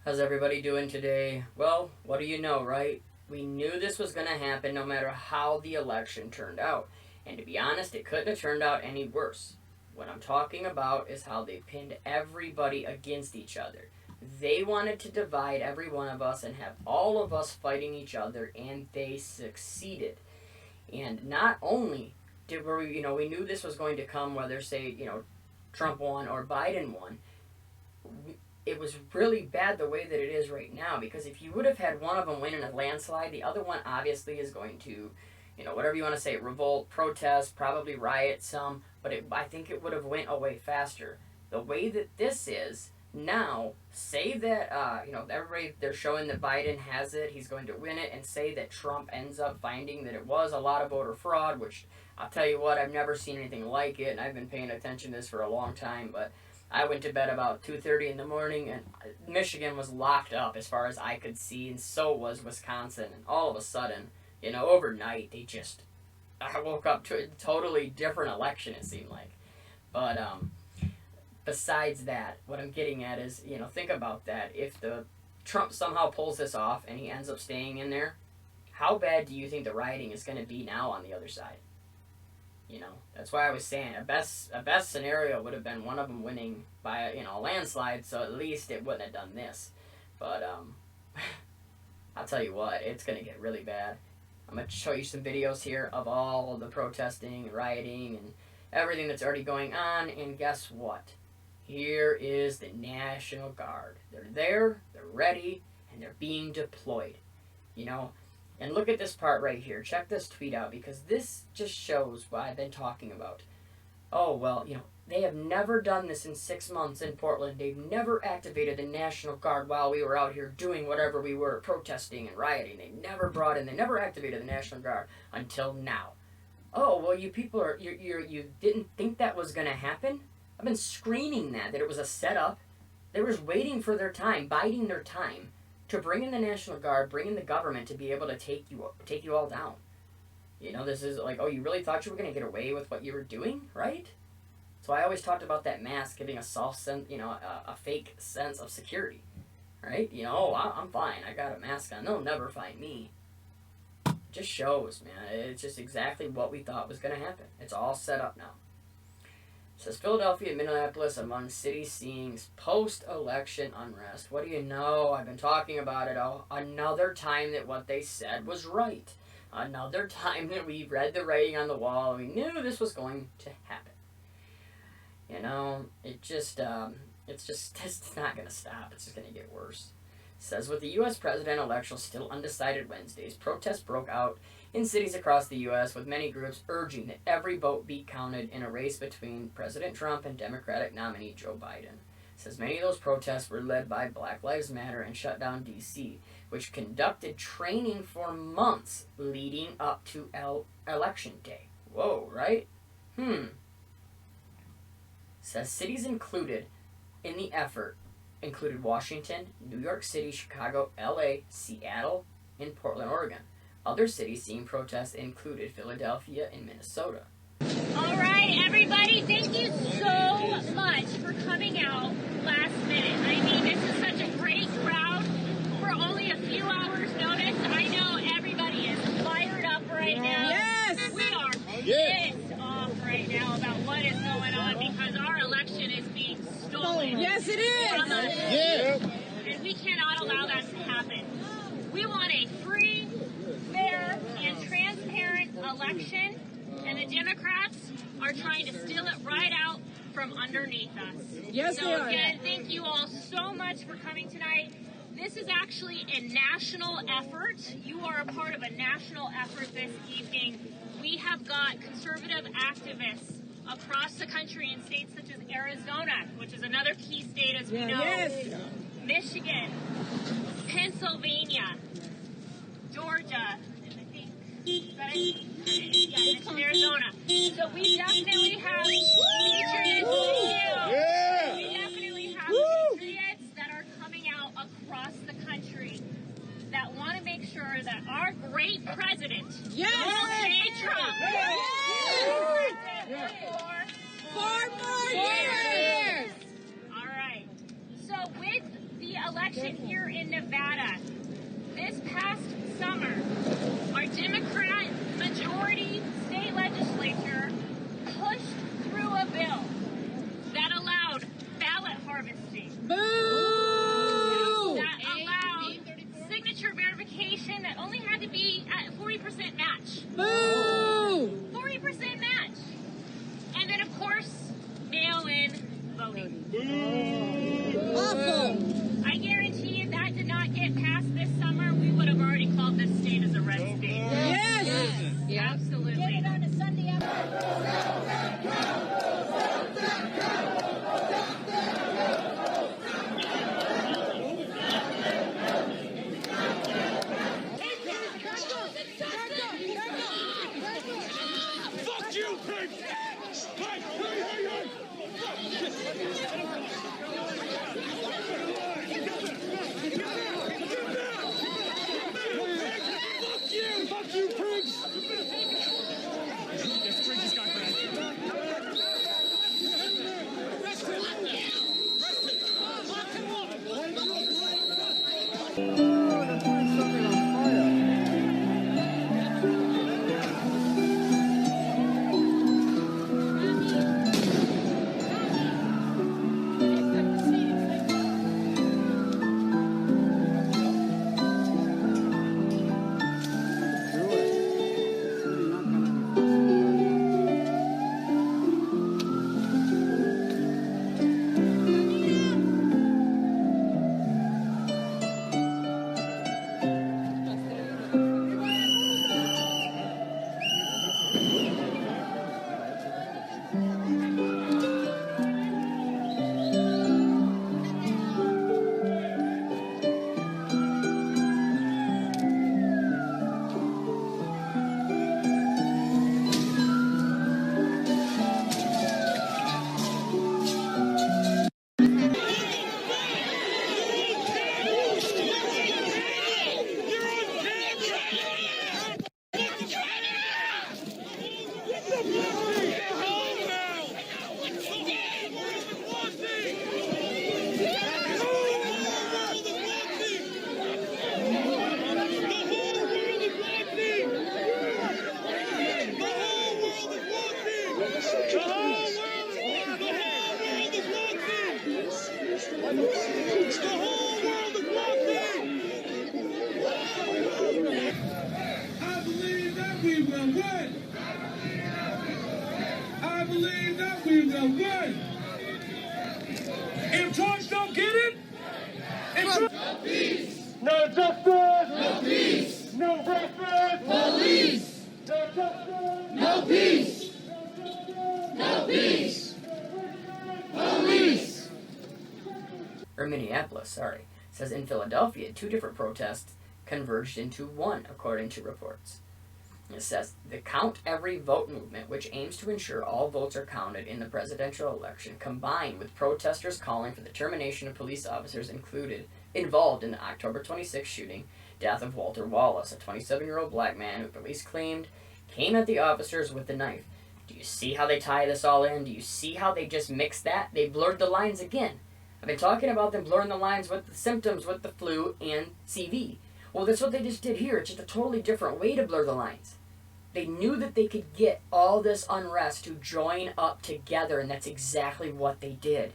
How's everybody doing today? Well, what do you know, right? We knew this was going to happen no matter how the election turned out. And to be honest, it couldn't have turned out any worse. What I'm talking about is how they pinned everybody against each other. They wanted to divide every one of us and have all of us fighting each other, and they succeeded. And not only we knew this was going to come, whether, say, Trump won or Biden won. It was really bad the way that it is right now, because if you would have had one of them win in a landslide, the other one obviously is going to, whatever you want to say, revolt, protest, probably riot some, but I think it would have went away faster. The way that this is now, say that, everybody, they're showing that Biden has it, he's going to win it, and say that Trump ends up finding that it was a lot of voter fraud, which I'll tell you what, I've never seen anything like it, and I've been paying attention to this for a long time, but I went to bed about 2:30 in the morning, and Michigan was locked up as far as I could see, and so was Wisconsin. And all of a sudden, overnight, I woke up to a totally different election, it seemed like. But besides that, what I'm getting at is, think about that. If Trump somehow pulls this off and he ends up staying in there, how bad do you think the rioting is going to be now on the other side? That's why I was saying a best scenario would have been one of them winning by a landslide, so at least it wouldn't have done this. But I'll tell you what, it's gonna get really bad. I'm gonna show you some videos here of all of the protesting and rioting and everything that's already going on, and guess what? Here is the National Guard. They're there, they're ready, and they're being deployed. And look at this part right here. Check this tweet out, because this just shows what I've been talking about. Oh, well, they have never done this in 6 months in Portland. They've never activated the National Guard while we were out here doing whatever we were, protesting and rioting. They never activated the National Guard until now. Oh, well, you people you didn't think that was going to happen? I've been screaming that it was a setup. They were just waiting for their time, biding their time, to bring in the National Guard, bring in the government to be able to take you all down. This is like, oh, you really thought you were going to get away with what you were doing, right? So I always talked about that mask giving a false sense, a fake sense of security, right? I'm fine, I got a mask on, they'll never find me. It just shows, man, it's just exactly what we thought was going to happen. It's all set up now. It says Philadelphia and Minneapolis among cities seeing post-election unrest. What do you know? I've been talking about it. Another time that what they said was right. Another time that we read the writing on the wall and we knew this was going to happen. It's not going to stop. It's just going to get worse. It says, with the U.S. president election still undecided Wednesdays, protests broke out in cities across the U.S., with many groups urging that every vote be counted in a race between President Trump and Democratic nominee Joe Biden. It says many of those protests were led by Black Lives Matter and Shut Down D.C., which conducted training for months leading up to Election Day. Whoa, right? It says cities included in the effort included Washington, New York City, Chicago, L.A., Seattle, and Portland, Oregon. Other cities seeing protests included Philadelphia and Minnesota. All right, everybody, thank you so much for coming out last minute. I mean, this is such a great crowd for only a few hours' notice. I know everybody is fired up right now. Yes! We are pissed off right now about what is going on, because our election is being stolen. Yes, it is! From us. Yeah. And we cannot allow that to happen. We want a free, fair, and transparent election, and the Democrats are trying to steal it right out from underneath us. Yes, so they are. again, thank you all so much for coming tonight. This is actually a national effort. You are a part of a national effort this evening. We have got conservative activists across the country in states such as Arizona, which is another key state as we know, Michigan, Pennsylvania, Georgia, and I think Arizona. So we definitely have patriots. We definitely have patriots that are coming out across the country that want to make sure that our great president, Donald J. Trump, for 4 more years. All right. So with the election election here in Nevada. This past summer, our Democrat majority state legislature pushed through a bill that allowed ballot harvesting. Boo! That allowed signature verification that only had to be at 40% match. Boo! 40% match. And then, of course, mail-in voting. Awful! I guarantee you that did not get passed this summer, we would have already called this state as a red state. Yes! Yeah, absolutely. Get it on a Sunday Fuck you, pig! Hey, hey, hey, Fuck you, pigs! This bridge just got I believe that we will win. I believe that we will win. If George don't get it, no peace, no justice, no peace, no justice, police, no justice, no peace, no peace, police. Or Minneapolis, sorry, says in Philadelphia, 2 different protests converged into one, according to reports. It says the Count Every Vote movement, which aims to ensure all votes are counted in the presidential election, combined with protesters calling for the termination of police officers involved in the October 26th shooting death of Walter Wallace, a 27-year-old black man who police claimed came at the officers with a knife. Do you see how they tie this all in? Do you see how they just mix that? They blurred the lines again. I've been talking about them blurring the lines with the symptoms with the flu and CV. Well, that's what they just did here. It's just a totally different way to blur the lines. They knew that they could get all this unrest to join up together, and that's exactly what they did.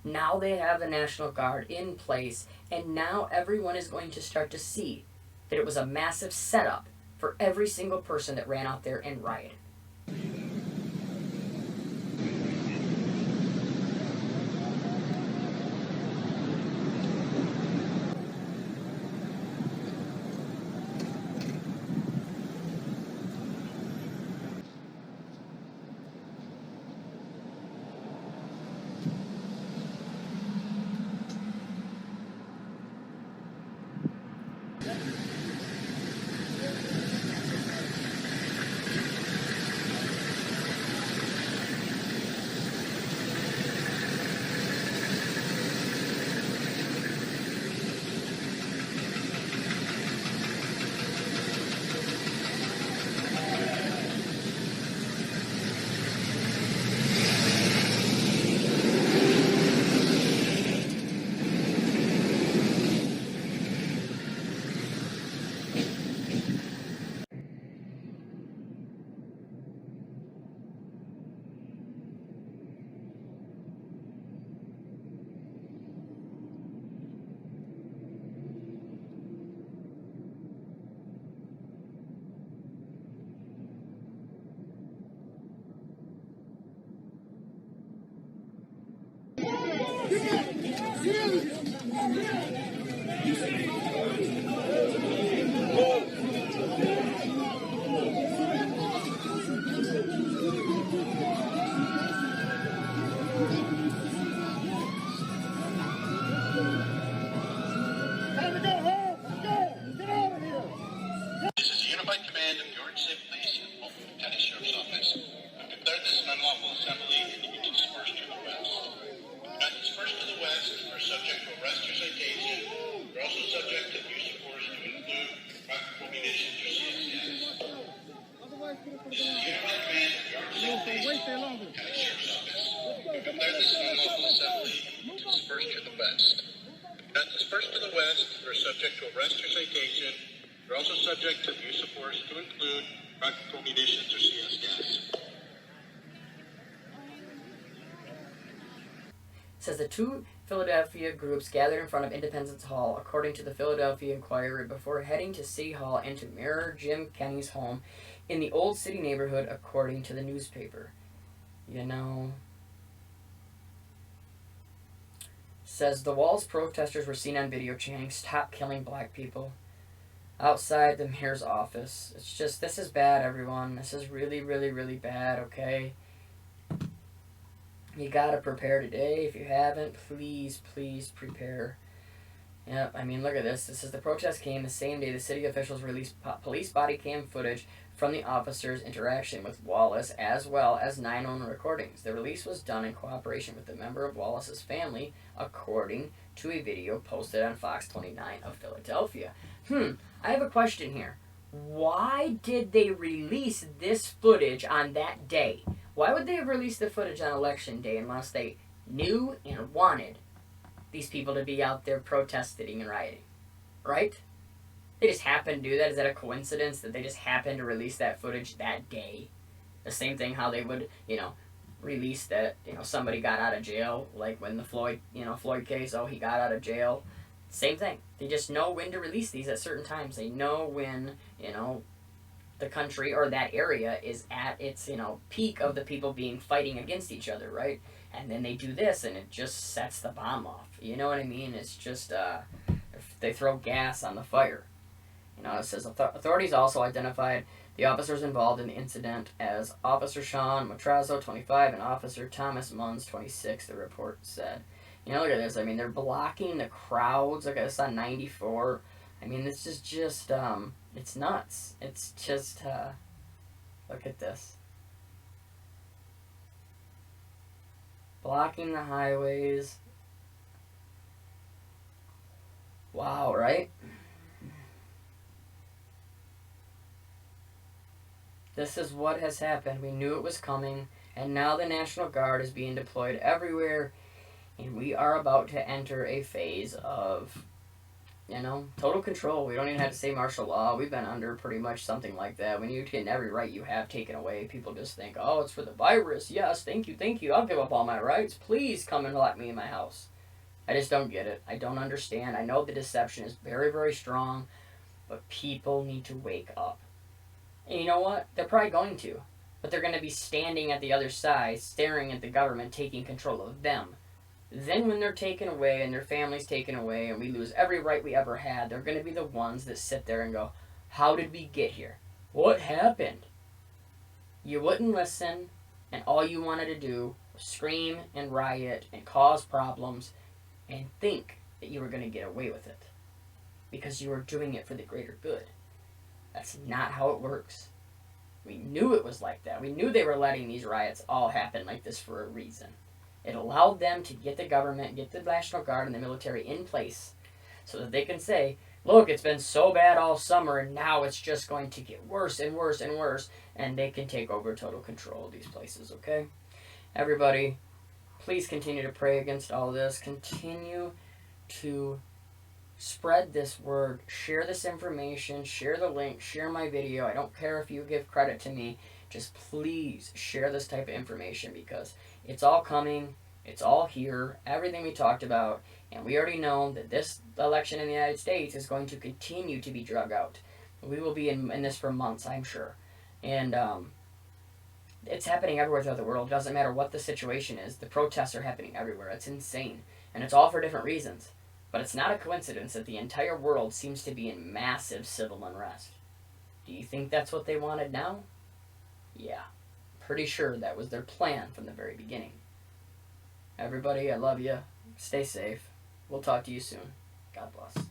Now they have the National Guard in place, and now everyone is going to start to see that it was a massive setup for every single person that ran out there and rioted. Dispersed to the west. That dispersed to the west, they're subject to arrest or citation. They're also subject to the use of force to include practical munitions or CS gas. It says the two Philadelphia groups gathered in front of Independence Hall, according to the Philadelphia Inquirer, before heading to City Hall and to mirror Jim Kenney's home in the Old City neighborhood, according to the newspaper. You know, says the Walls protesters were seen on video chanting, "Stop killing black people," outside the mayor's office. It's just, this is bad, everyone. This is really, really, really bad, okay? You gotta prepare today. If you haven't, please, please prepare. Yep, I mean, look at this. This is the protest came the same day the city officials released police body cam footage from the officers' interaction with Wallace, as well as 911 recordings. The release was done in cooperation with a member of Wallace's family, according to a video posted on Fox 29 of Philadelphia. I have a question here. Why did they release this footage on that day? Why would they have released the footage on Election Day unless they knew and wanted these people to be out there protesting and rioting? Right? They just happened to do that? Is that a coincidence that they just happened to release that footage that day? The same thing how they would, release that, somebody got out of jail, like when the Floyd case, he got out of jail. Same thing. They just know when to release these at certain times. They know when, the country or that area is at its, peak of the people fighting against each other, right? And then they do this and it just sets the bomb off. You know what I mean? It's just, they throw gas on the fire. It says authorities also identified the officers involved in the incident as Officer Sean Matrazo, 25, and Officer Thomas Munns, 26, the report said. Look at this. I mean, they're blocking the crowds. Look at this on 94. I mean, this is just, it's nuts. It's just, look at this. Blocking the highways. Wow, right? This is what has happened. We knew it was coming, and now the National Guard is being deployed everywhere, and we are about to enter a phase of, total control. We don't even have to say martial law. We've been under pretty much something like that. When you get every right you have taken away, people just think, oh, it's for the virus. Yes, thank you. I'll give up all my rights. Please come and lock me in my house. I just don't get it. I don't understand. I know the deception is very, very strong, but people need to wake up. And you know what? They're probably going to. But they're going to be standing at the other side, staring at the government taking control of them. Then when they're taken away and their family's taken away and we lose every right we ever had, they're going to be the ones that sit there and go, how did we get here? What happened? You wouldn't listen, and all you wanted to do was scream and riot and cause problems and think that you were going to get away with it because you were doing it for the greater good. That's not how it works. We knew it was like that. We knew they were letting these riots all happen like this for a reason. It allowed them to get the government, get the National Guard and the military in place so that they can say, look, it's been so bad all summer and now it's just going to get worse and worse and worse, and they can take over total control of these places, okay? Everybody, please continue to pray against all this. Continue to spread this word. Share this information. Share the link. Share my video. I don't care if you give credit to me. Just please share this type of information because it's all coming. It's all here. Everything we talked about. And we already know that this election in the United States is going to continue to be drug out. We will be in this for months, I'm sure. And it's happening everywhere throughout the world. It doesn't matter what the situation is. The protests are happening everywhere. It's insane. And it's all for different reasons. But it's not a coincidence that the entire world seems to be in massive civil unrest. Do you think that's what they wanted now? Yeah. Pretty sure that was their plan from the very beginning. Everybody, I love you. Stay safe. We'll talk to you soon. God bless.